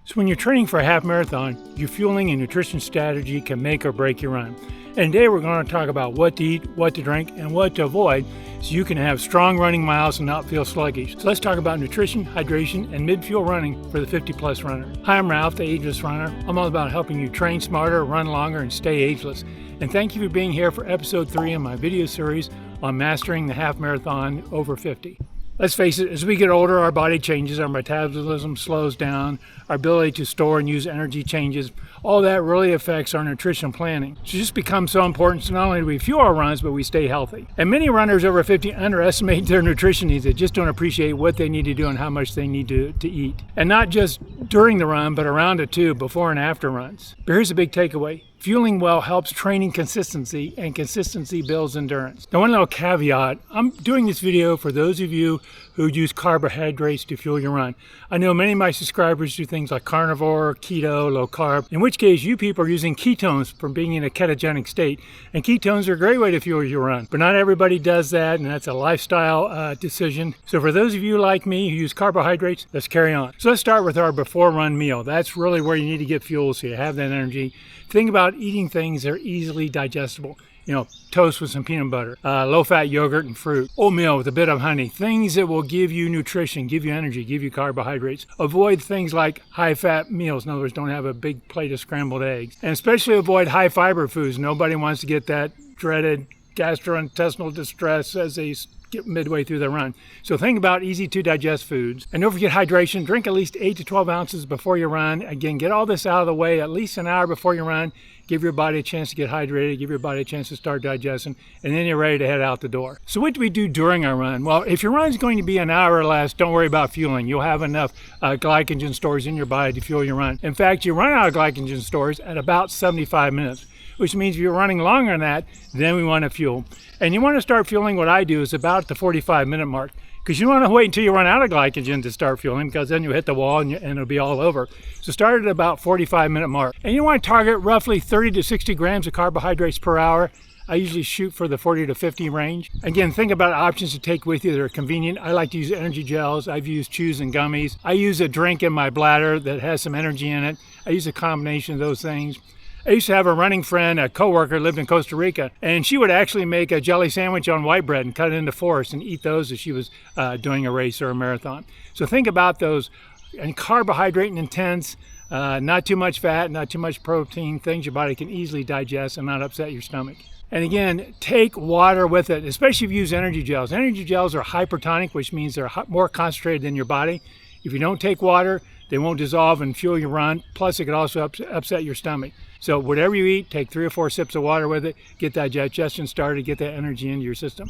So when you're training for a half marathon, your fueling and nutrition strategy can make or break your run. And today we're going to talk about what to eat, what to drink, and what to avoid so you can have strong running miles and not feel sluggish. So let's talk about nutrition, hydration, and mid-fuel running for the 50-plus runner. Hi, I'm Ralph, the Ageless runner. I'm all about helping you train smarter, run longer, and stay ageless. And thank you for being here for episode 3 of my video series on mastering the half marathon over 50. Let's face it, as we get older, our body changes, our metabolism slows down, our ability to store and use energy changes. All that really affects our nutrition planning. So it just becomes so important, so not only do we fuel our runs, but we stay healthy. And many runners over 50 underestimate their nutrition needs. They just don't appreciate what they need to do and how much they need to eat. And not just during the run, but around it too, before and after runs. But here's a big takeaway. Fueling well helps training consistency, and consistency builds endurance. Now, one little caveat, I'm doing this video for those of you who use carbohydrates to fuel your run. I know many of my subscribers do things like carnivore, keto, low carb, in which case you people are using ketones from being in a ketogenic state. And ketones are a great way to fuel your run, but not everybody does that, and that's a lifestyle decision. So for those of you like me who use carbohydrates, let's carry on. So let's start with our before run meal. That's really where you need to get fuel so you have that energy. Think about eating things that are easily digestible. You know, toast with some peanut butter, low-fat yogurt and fruit, oatmeal with a bit of honey, things that will give you nutrition, give you energy, give you carbohydrates. Avoid things like high-fat meals. In other words, don't have a big plate of scrambled eggs. And especially avoid high-fiber foods. Nobody wants to get that dreaded gastrointestinal distress as they get midway through the run. So think about easy to digest foods. And don't forget hydration. Drink at least 8 to 12 ounces before you run. Again, get all this out of the way at least an hour before you run. Give your body a chance to get hydrated, give your body a chance to start digesting, and then you're ready to head out the door. So what do we do during our run? Well, if your run is going to be an hour or less, don't worry about fueling. You'll have enough glycogen stores in your body to fuel your run. In fact, you run out of glycogen stores at about 75 minutes, which means if you're running longer than that, then we want to fuel. And you want to start fueling, what I do is about the 45-minute mark, because you don't want to wait until you run out of glycogen to start fueling, because then you hit the wall and it'll be all over. So start at about 45-minute mark. And you want to target roughly 30 to 60 grams of carbohydrates per hour. I usually shoot for the 40 to 50 range. Again, think about options to take with you that are convenient. I like to use energy gels. I've used chews and gummies. I use a drink in my bladder that has some energy in it. I use a combination of those things. I used to have a running friend, a coworker, lived in Costa Rica, and she would actually make a jelly sandwich on white bread and cut it into fours and eat those as she was doing a race or a marathon. So think about those, and carbohydrate and intense, not too much fat, not too much protein, things your body can easily digest and not upset your stomach. And again, take water with it, especially if you use energy gels. Energy gels are hypertonic, which means they're more concentrated in your body. If you don't take water, they won't dissolve and fuel your run. Plus, it could also upset your stomach. So whatever you eat, take 3 or 4 sips of water with it, get that digestion started, get that energy into your system.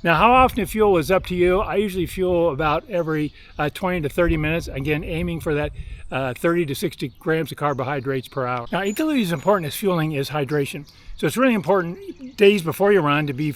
Now, how often to fuel is up to you. I usually fuel about every 20 to 30 minutes, again, aiming for that 30 to 60 grams of carbohydrates per hour. Now, equally as important as fueling is hydration. So it's really important days before you run to be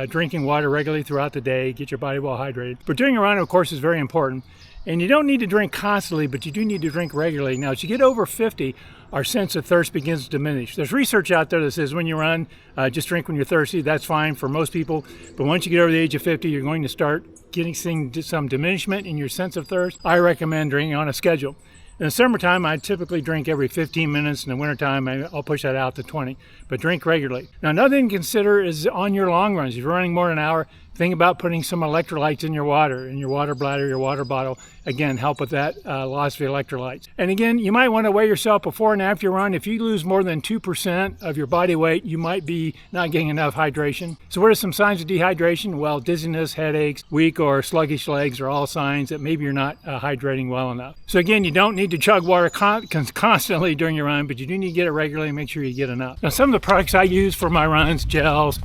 drinking water regularly throughout the day, get your body well hydrated. But during a run, of course, is very important. And you don't need to drink constantly, but you do need to drink regularly. Now, as you get over 50, our sense of thirst begins to diminish. There's research out there that says when you run, just drink when you're thirsty. That's fine for most people. But once you get over the age of 50, you're going to start getting some diminishment in your sense of thirst. I recommend drinking on a schedule. In the summertime, I typically drink every 15 minutes. In the wintertime, I'll push that out to 20. But drink regularly. Now, another thing to consider is on your long runs. If you're running more than an hour, think about putting some electrolytes in your water bladder, your water bottle. Again, help with that loss of electrolytes. And again, you might want to weigh yourself before and after your run. If you lose more than 2% of your body weight, you might be not getting enough hydration. So what are some signs of dehydration? Well, dizziness, headaches, weak or sluggish legs are all signs that maybe you're not hydrating well enough. So again, you don't need to chug water constantly during your run, but you do need to get it regularly and make sure you get enough. Now, some of the products I use for my runs, gels,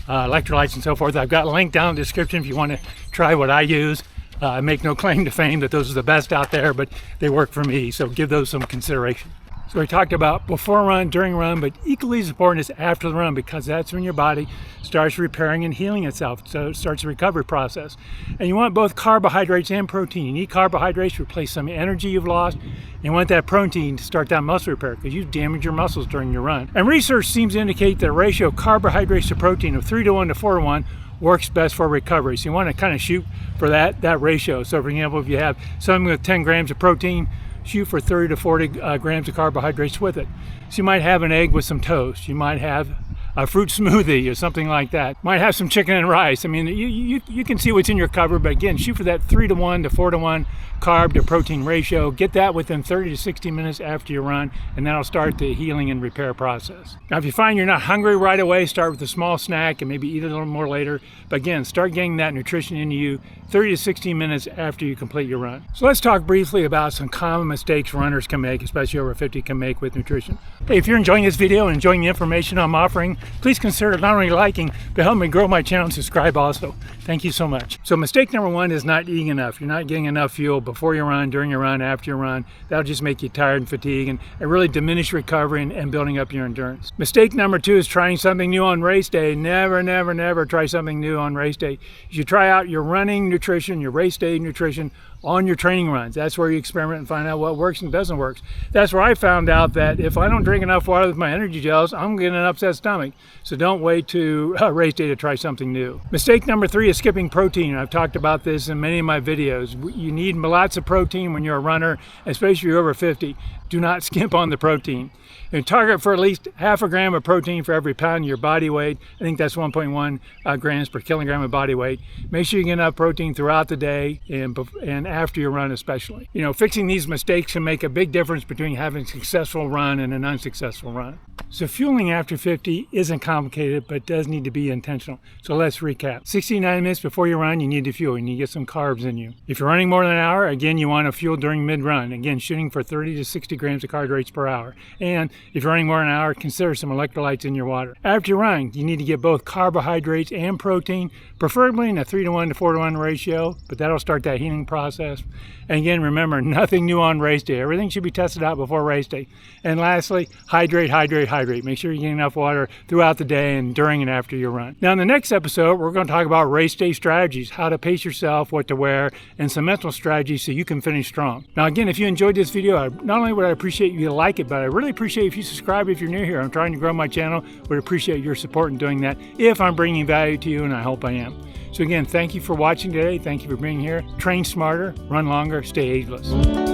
electrolytes and so forth, I've got a link down in the description if you want to try what I use. I make no claim to fame that those are the best out there, but they work for me, so give those some consideration. So we talked about before run, during run, but equally as important is after the run, because that's when your body starts repairing and healing itself. So it starts the recovery process. And you want both carbohydrates and protein. You need carbohydrates to replace some energy you've lost. You want that protein to start that muscle repair because you've damaged your muscles during your run. And research seems to indicate that a ratio of carbohydrates to protein of 3-to-1 to 4-to-1 works best for recovery. So you want to kind of shoot for that ratio. So for example, if you have something with 10 grams of protein, shoot for 30 to 40 grams of carbohydrates with it. So you might have an egg with some toast. You might have a fruit smoothie or something like that. Might have some chicken and rice. I mean, you can see what's in your cupboard, but again, shoot for that 3-to-1 to 4-to-1 carb to protein ratio. Get that within 30 to 60 minutes after you run, and that'll start the healing and repair process. Now, if you find you're not hungry right away, start with a small snack and maybe eat a little more later. But again, start getting that nutrition into you 30 to 60 minutes after you complete your run. So let's talk briefly about some common mistakes runners can make, especially over 50 can make with nutrition. Hey, if you're enjoying this video and enjoying the information I'm offering, please consider not only liking, but help me grow my channel and subscribe also. Thank you so much. So mistake number one is not eating enough. You're not getting enough fuel before you run, during your run, after your run. That'll just make you tired and fatigued and really diminish recovery and building up your endurance. Mistake number two is trying something new on race day. Never, never, never try something new on race day. You should try out your running nutrition, your race day nutrition on your training runs. That's where you experiment and find out what works and doesn't work. That's where I found out that if I don't drink enough water with my energy gels, I'm getting an upset stomach. So don't wait to race day to try something new. Mistake number three is skipping protein. I've talked about this in many of my videos. You need lots of protein when you're a runner, especially if you're over 50. Do not skimp on the protein. And target for at least half a gram of protein for every pound of your body weight. I think that's 1.1 grams per kilogram of body weight. Make sure you get enough protein throughout the day and after your run especially. You know, fixing these mistakes can make a big difference between having a successful run and an unsuccessful run. So fueling after 50 isn't complicated, but does need to be intentional. So let's recap. 69 minutes before you run, you need to fuel. You need to get some carbs in you. If you're running more than an hour, again, you want to fuel during mid-run. Again, shooting for 30 to 60 grams of carbohydrates per hour. And if you're running more than an hour, consider some electrolytes in your water. After you run, you need to get both carbohydrates and protein, preferably in a 3-to-1 to 4-to-1 ratio, but that'll start that healing process. And again, remember, nothing new on race day. Everything should be tested out before race day. And lastly, hydrate, hydrate, hydrate. Make sure you get enough water throughout the day and during and after your run. Now, in the next episode, we're going to talk about race day strategies, how to pace yourself, what to wear, and some mental strategies so you can finish strong. Now, again, if you enjoyed this video, not only would I appreciate you to like it, but I really appreciate if you subscribe if you're new here. I'm trying to grow my channel. Would appreciate your support in doing that if I'm bringing value to you, and I hope I am. So again, thank you for watching today. Thank you for being here. Train smarter, run longer, stay ageless.